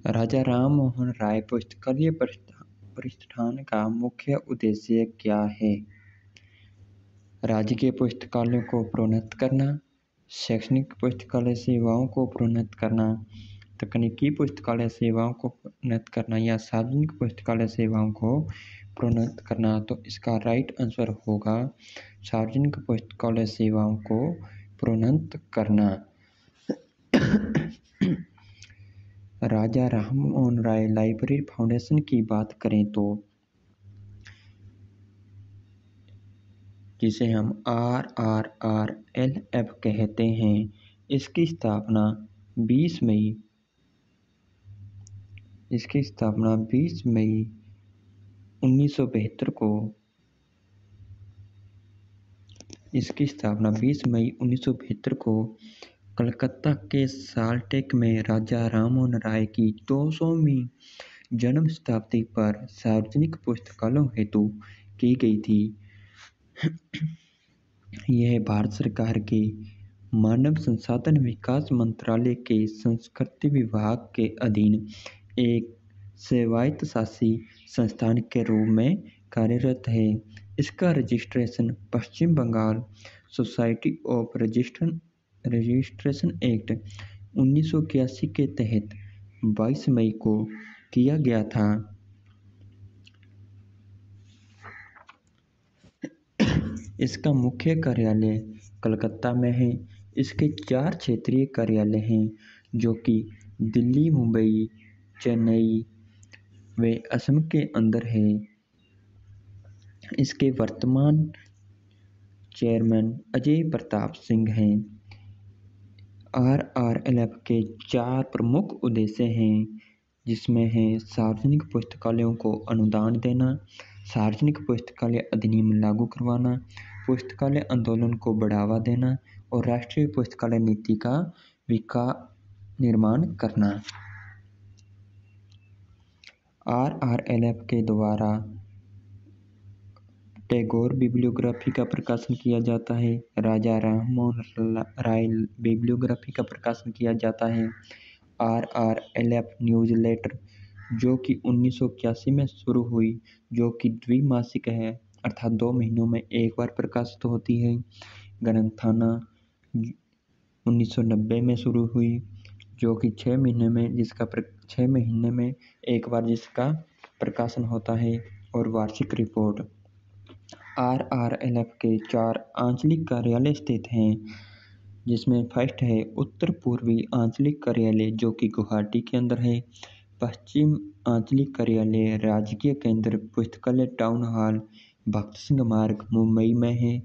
राजा राम मोहन राय पुस्तकालय प्रतिष्ठान का मुख्य उद्देश्य क्या है? राज्य के पुस्तकालयों को प्रोन्नत करना, शैक्षणिक पुस्तकालय सेवाओं को प्रोन्नत करना, तकनीकी पुस्तकालय सेवाओं को प्रोन्नत करना या सार्वजनिक पुस्तकालय सेवाओं को प्रोन्नत करना। तो इसका राइट आंसर होगा सार्वजनिक पुस्तकालय सेवाओं को प्रोन्नत करना। राजा राममोहन राय लाइब्रेरी फाउंडेशन की बात करें तो जिसे हम RRRLF कहते हैं, इसकी स्थापना 20 मई 1972 को कलकत्ता के साल्टलेक में राजा राममोहन राय की 200वीं जन्म शताब्दी पर सार्वजनिक पुस्तकालयों हेतु की गई थी। यह भारत सरकार के मानव संसाधन विकास मंत्रालय के संस्कृति विभाग के अधीन एक स्वायत्तशासी संस्थान के रूप में कार्यरत है। इसका registration Paschim Bengal society of registration act 1981 के तहत 22 मई को किया गया था। इसका मुख्य कार्यालय कलकत्ता में है। इसके 4 क्षेत्रीय कार्यालय हैं, जो कि दिल्ली, मुंबई, चेन्नई व असम के अंदर है। इसके वर्तमान चेयरमैन अजय प्रताप सिंह हैं। RRLF के 4 प्रमुख उद्देश्य हैं, जिसमें है सार्वजनिक पुस्तकालयों को अनुदान देना, सार्वजनिक पुस्तकालय अधिनियम लागू करवाना, पुस्तकालय आंदोलन को बढ़ावा देना और राष्ट्रीय पुस्तकालय नीति का निर्माण करना। RRLF के द्वारा टैगोर बिब्लियोग्राफी का प्रकाशन किया जाता है। राजा राममोहन राय बिब्लियोग्राफी का प्रकाशन किया जाता है। RRLF न्यूज़लेटर, जो कि 1981 में शुरू हुई, जो कि द्विमासिक है, अर्थात 2 महीनों में एक बार प्रकाशित होती है। ग्रंथाना 1990 में शुरू हुई, जो कि 6 महीने में एक बार जिसका प्रकाशन होता है। और वार्षिक रिपोर्ट। RRLF के 4 आंचलिक कार्यालय स्थित हैं, जिसमें फर्स्ट है उत्तर पूर्वी आंचलिक कार्यालय, जो कि गुवाहाटी के अंदर है। पश्चिम आंचलिक कार्यालय राजकीय केंद्र पुस्तकालय टाउन हॉल भगत सिंह मार्ग मुंबई में है।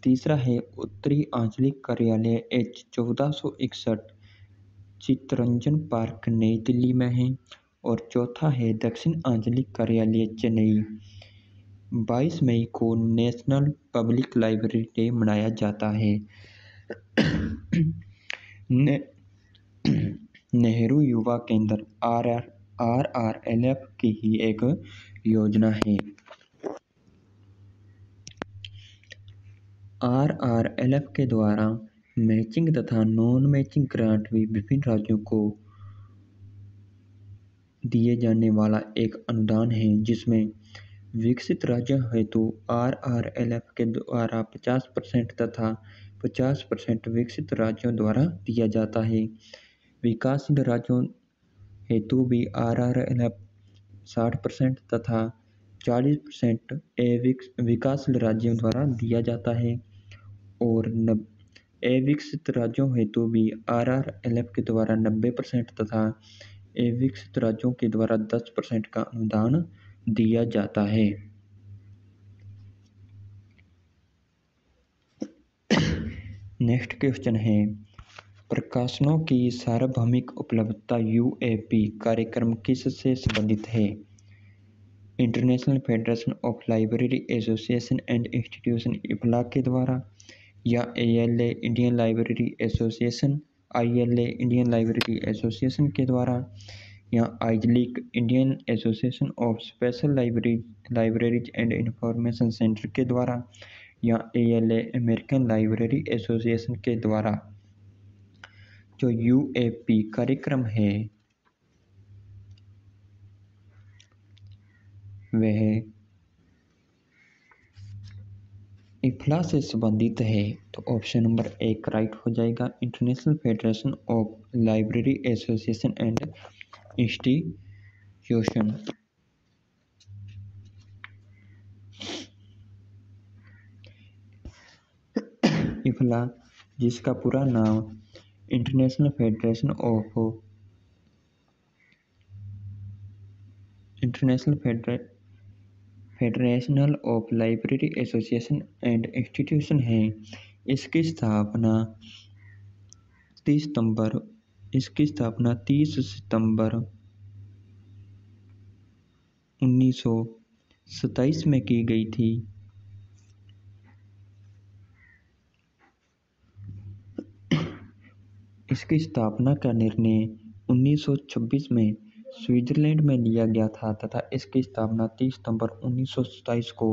तीसरा है उत्तरी आंचलिक कार्यालय H1461 चित्तरंजन पार्क नई दिल्ली में है। और चौथा है दक्षिण आंचलिक कार्यालय चेन्नई। 22 मई को नेशनल पब्लिक लाइब्रेरी डे मनाया जाता है। नेहरू युवा केंद्र RRLF की ही एक योजना है। RRLF के द्वारा मैचिंग तथा नॉन मैचिंग ग्रांट भी विभिन्न राज्यों को दिए जाने वाला एक अनुदान है, जिसमें विकसित राज्यों हेतु RRLF के द्वारा 50% तथा 50% विकसित राज्यों द्वारा दिया जाता है। विकासशील राज्यों हेतु भी RRLF 60% तथा 40% विकासशील राज्यों द्वारा दिया जाता है। और अविकसित राज्यों हेतु भी RRLF के द्वारा 90% तथा अविकसित राज्यों के द्वारा 10% का अनुदान दिया जाता है। नेक्स्ट क्वेश्चन है, प्रकाशनों की सार्वभौमिक उपलब्धता UAP कार्यक्रम किससे संबंधित है? International federation of library association and institution IFLA के द्वारा, या ALA Indian library association ILA Indian library association के द्वारा, या IJLIC Indian association of special libraries and information centre के द्वारा, या ALA अमेरिकन लाइब्रेरी एसोसिएशन के द्वारा। जो UAP कार्यक्रम है, वह इफ्ला से संबंधित है? तो ऑप्शन नंबर 1 राइट हो जाएगा, international federation of library association and institution. IFLA, जिसका पूरा नाम international federation of library association and institution है, इसकी स्थापना 30 सितंबर 1927 में की गई थी। इसकी स्थापना का निर्णय 1926 में स्विट्जरलैंड में लिया गया था तथा इसकी स्थापना 30 सितंबर 1927 को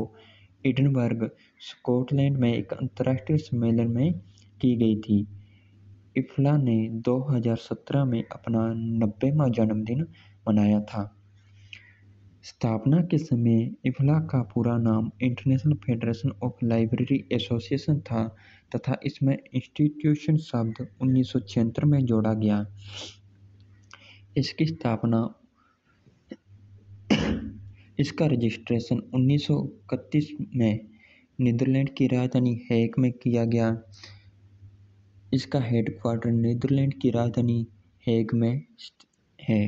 एडिनबर्ग, स्कॉटलैंड में एक अंतर्राष्ट्रीय सम्मेलन में की गई थी। इफ्ला ने 2017 में अपना 90वां जन्मदिन मनाया था। स्थापना के समय इफ्ला का पूरा नाम international federation of library association था तथा इसमें इंस्टीट्यूशन शब्द 1976 में जोड़ा गया। इसका रजिस्ट्रेशन 1931 में नीदरलैंड की राजधानी हेग में किया गया। इसका हेडक्वार्टर नीदरलैंड की राजधानी हेग में है।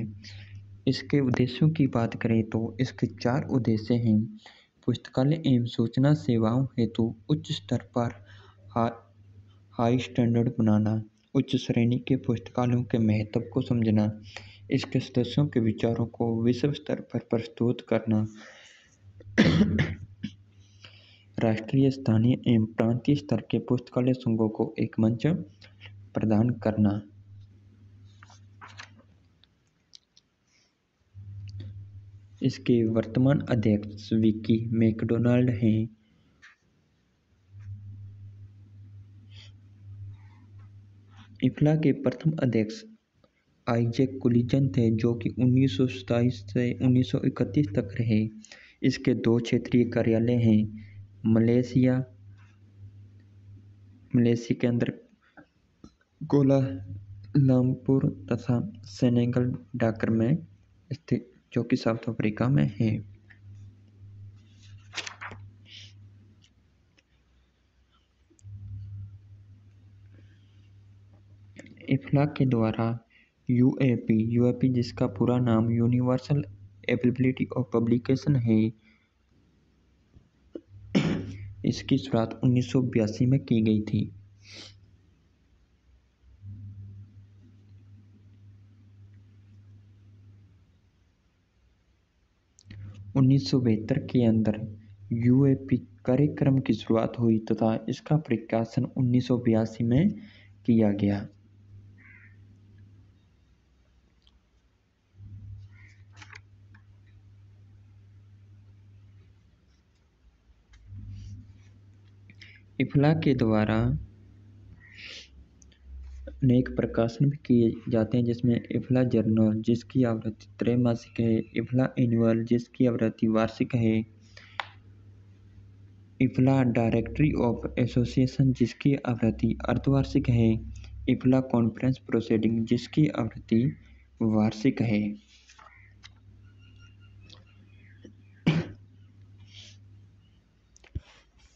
इसके उद्देश्यों की बात करें तो इसके 4 उद्देश्य हैं। पुस्तकालय एवं सूचना सेवाओं हेतु उच्च स्तर पर हाई स्टैंडर्ड बनाना, उच्च श्रेणी के पुस्तकालयों के महत्व को समझना, इसके सदस्यों के विचारों को विश्व स्तर पर प्रस्तुत करना, राष्ट्रीय, स्थानीय एवं प्रांतीय स्तर के पुस्तकालय संघों को एक मंच प्रदान करना। इसके वर्तमान अध्यक्ष विकी मैकडोनाल्ड हैं। इफ्ला के प्रथम अध्यक्ष आइजैक कुलिजन थे, जो कि 1927 से 1931 तक रहे। इसके 2 क्षेत्रीय कार्यालय हैं, मलेशिया के अंदर कोलालमपुर तथा सेनेगल डाकर में स्थित, जो कि साउथ अफ्रीका में है। इफ्ला के द्वारा यूएपी जिसका पूरा नाम यूनिवर्सल एवेलेबिलिटी ऑफ पब्लिकेशन है, इसकी शुरुआत 1982 में की गई थी। (1972) के अंदर यूएपी कार्यक्रम की शुरुआत हुई तथा इसका प्रकाशन 1982 में किया गया। इफ्ला के द्वारा अनेक प्रकाशन भी किए जाते हैं, जिसमें इफ्ला जर्नल जिसकी आवृत्ति त्रैमासिक है, इफ्ला एनुअल जिसकी आवृत्ति वार्षिक है, इफ्ला डायरेक्टरी ऑफ एसोसिएशन जिसकी आवृत्ति अर्धवार्षिक है, इफ्ला कॉन्फ्रेंस प्रोसीडिंग जिसकी आवृत्ति वार्षिक है।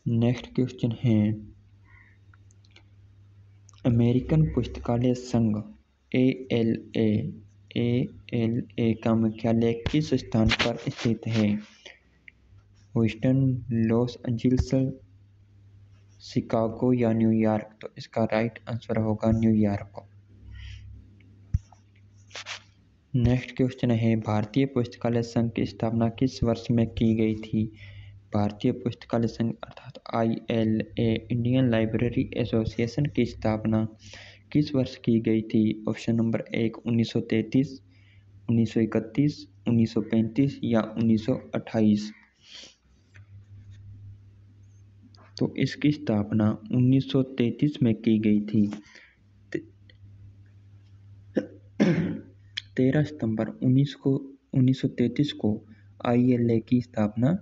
नेक्स्ट क्वेश्चन है, अमेरिकन पुस्तकालय संघ ALA का मुख्यालय किस स्थान पर स्थित है? ह्यूस्टन, लॉस एंजिल्स, शिकागो या न्यूयॉर्क? तो इसका राइट आंसर होगा न्यूयॉर्क। नेक्स्ट क्वेश्चन है, भारतीय पुस्तकालय संघ की स्थापना किस वर्ष में की गई थी? भारतीय पुस्तकालय संघ अर्थात ILA इंडियन लाइब्रेरी एसोसिएशन की स्थापना किस वर्ष की गई थी? ऑप्शन नंबर 1 1933, 1931, 1935 या 1928? तो इसकी स्थापना 1933 में की गई थी। 13 सितंबर 1933 को ILA की स्थापना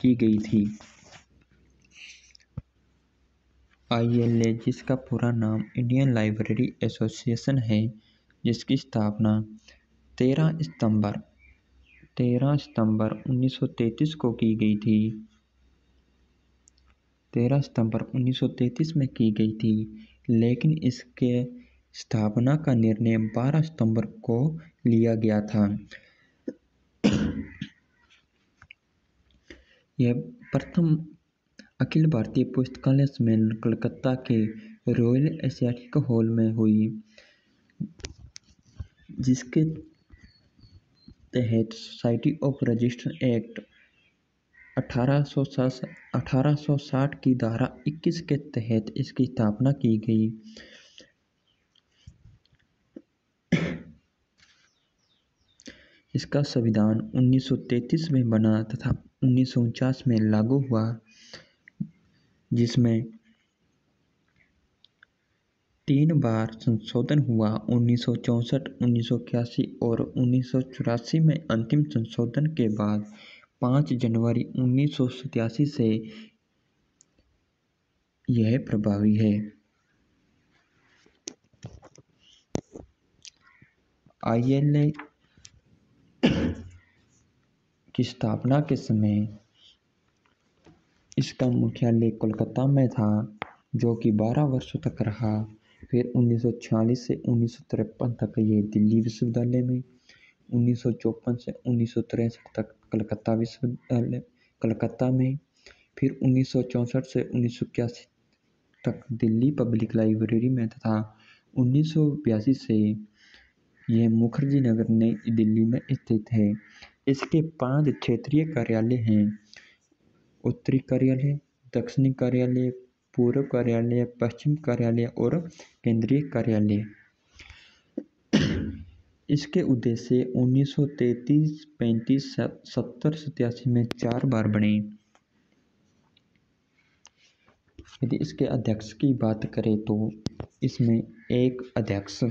की गई थी। ILA जिसका पूरा नाम इंडियन लाइब्रेरी एसोसिएशन है, जिसकी स्थापना 13 सितंबर 1933 को की गई थी। 13 सितंबर 1933 में की गई थी, लेकिन इसके स्थापना का निर्णय 12 सितंबर को लिया गया था। यह प्रथम अखिल भारतीय पुस्तकालय सम्मेलन कलकत्ता के रॉयल एशियाटिक हॉल में हुई, जिसके तहत सोसाइटी ऑफ रजिस्टर एक्ट 1860 की धारा 21 के तहत इसकी स्थापना की गई। इसका संविधान 1933 में बना तथा 1949 में लागू हुआ, जिसमें 3 बार संशोधन हुआ। 1964, 1981 और 1984 में अंतिम संशोधन के बाद 5 जनवरी 1987 से यह प्रभावी है। ILA की स्थापना के समय इसका मुख्यालय कोलकाता में था, जो कि 12 वर्षों तक रहा। फिर 1946 से 1953 तक ये दिल्ली विश्वविद्यालय में, 1954 से 1963 तक कलकत्ता विश्वविद्यालय कलकत्ता में, फिर 1964 से 1981 तक दिल्ली पब्लिक लाइब्रेरी में तथा 1982 से यह मुखर्जी नगर नई दिल्ली में स्थित है। इसके 5 क्षेत्रीय कार्यालय हैं: उत्तरी कार्यालय, दक्षिणी कार्यालय, पूर्व कार्यालय, पश्चिम कार्यालय और केंद्रीय कार्यालय। इसके उद्देश्य 1933, 35, 70, 87 में 4 बार बढ़े। यदि इसके अध्यक्ष की बात करें तो इसमें एक अध्यक्ष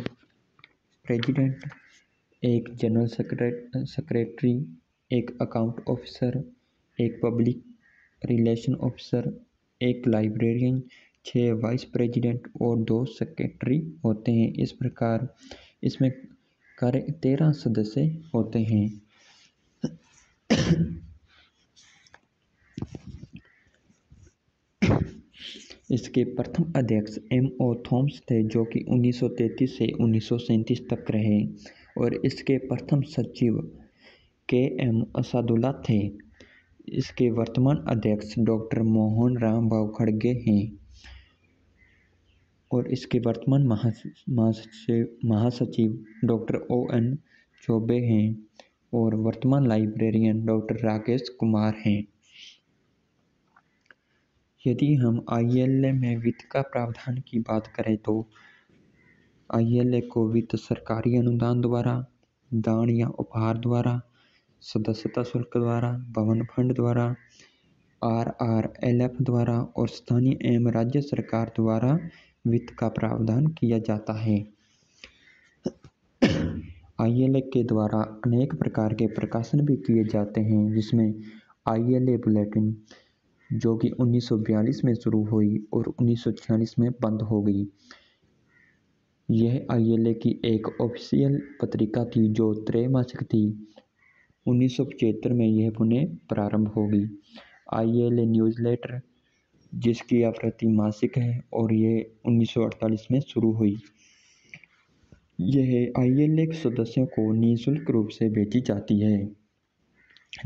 प्रेसिडेंट, एक जनरल सेक्रेटरी, एक अकाउंट ऑफिसर, एक पब्लिक रिलेशन ऑफिसर, एक लाइब्रेरियन, 6 वाइस प्रेसिडेंट और 2 सेक्रेटरी होते हैं। इस प्रकार इसमें 13 सदस्य होते हैं। इसके प्रथम अध्यक्ष M.O. थॉमस थे, जो कि 1933 से 1937 तक रहे, और इसके प्रथम सचिव K.M. असादुल्ला थे। इसके वर्तमान अध्यक्ष डॉक्टर मोहन राम भाऊ खड़गे हैं और इसके वर्तमान महासचिव डॉक्टर O.N. चौबे हैं और वर्तमान लाइब्रेरियन डॉक्टर राकेश कुमार हैं। यदि हम ILA में वित्त का प्रावधान की बात करें तो ILA को वित्त सरकारी अनुदान द्वारा, दान या उपहार द्वारा, सदस्यता शुल्क द्वारा, भवन फंड द्वारा, RRLF द्वारा और स्थानीय एवं राज्य सरकार द्वारा वित्त का प्रावधान किया जाता है। ILA के द्वारा अनेक प्रकार के प्रकाशन भी किए जाते हैं, जिसमें ILA बुलेटिन, जो कि 1942 में शुरू हुई और 1946 में बंद हो गई। यह ILA की एक ऑफिशियल पत्रिका थी जो त्रैमासिक थी। 1975 में यह पुनः प्रारंभ होगी। ILA न्यूज़लेटर, जिसकी आवृत्ति मासिक है और यह 1948 में शुरू हुई। यह ILA के सदस्यों को निःशुल्क रूप से भेजी जाती है,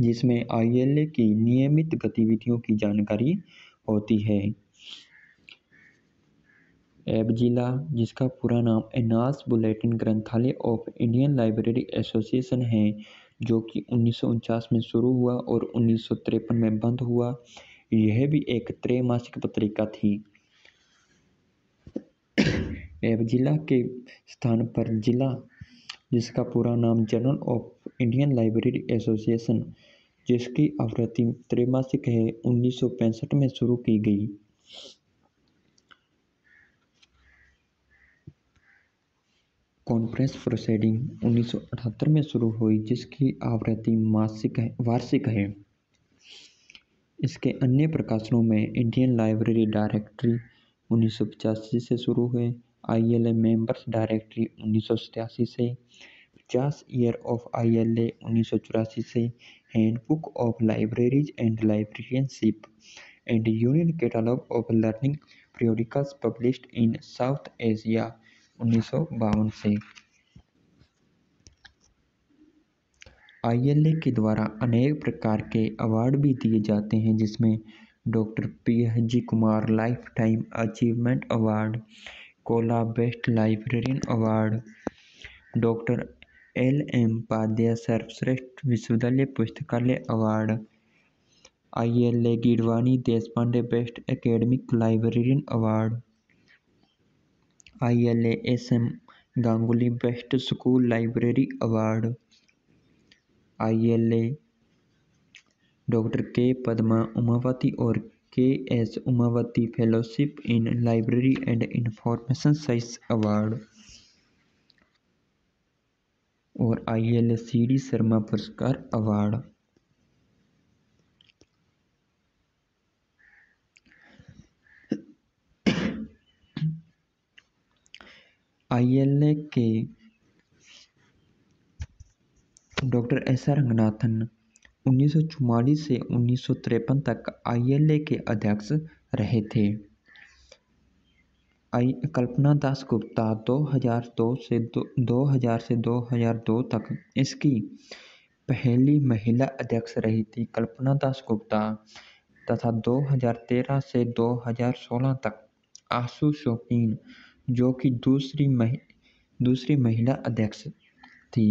जिसमें ILA की नियमित गतिविधियों की जानकारी होती है। एबजिला, जिसका पूरा नाम एनास बुलेटिन ग्रंथालय ऑफ इंडियन लाइब्रेरी एसोसिएशन है, जो कि 1949 में शुरू हुआ और 1953 में बंद हुआ। यह भी एक त्रैमासिक पत्रिका थी। एबजिला के स्थान पर जिला, जिसका पूरा नाम journal of Indian library association, जिसकी आवृत्ति त्रैमासिक है, 1965 में शुरू की गई। कॉन्फ्रेंस प्रोसीडिंग 1978 में शुरू हुई, जिसकी आवृत्ति वार्षिक है। इसके अन्य प्रकाशनों में इंडियन लाइब्रेरी डायरेक्टरी 1985 से शुरू हुए, ILA मेंबर्स डायरेक्टरी 1987 से, 50 ईयर ऑफ ILA 1984 से, handbook of libraries and librarianship and union catalogue of learning periodicals published in south Asia 1952 से। ILA के द्वारा अनेक प्रकार के अवार्ड भी दिए जाते हैं, जिसमें doctor PHG Kumar life time achievement award, Kaula best librarian award, doctor LM Padhyay सर्वश्रेष्ठ विश्वविद्यालय पुस्तकालय award, ILA Girvani Deshpande best academic librarian award, ILA SM Ganguly best school library award, ILA doctor K Padma Umavati और KS Umavati fellowship in library and information science award और ILA CD Sharma पुरस्कार award. ILA के doctor SR Ranganathan 1944 से 1953 तक ILA के अध्यक्ष रहे थे। कल्पना दास गुप्ता 2000 से 2002 तक इसकी पहली महिला अध्यक्ष रही थी। कल्पना दास गुप्ता तथा 2013 से 2016 तक आशु शौकीन, जो कि दूसरी महिला अध्यक्ष थी।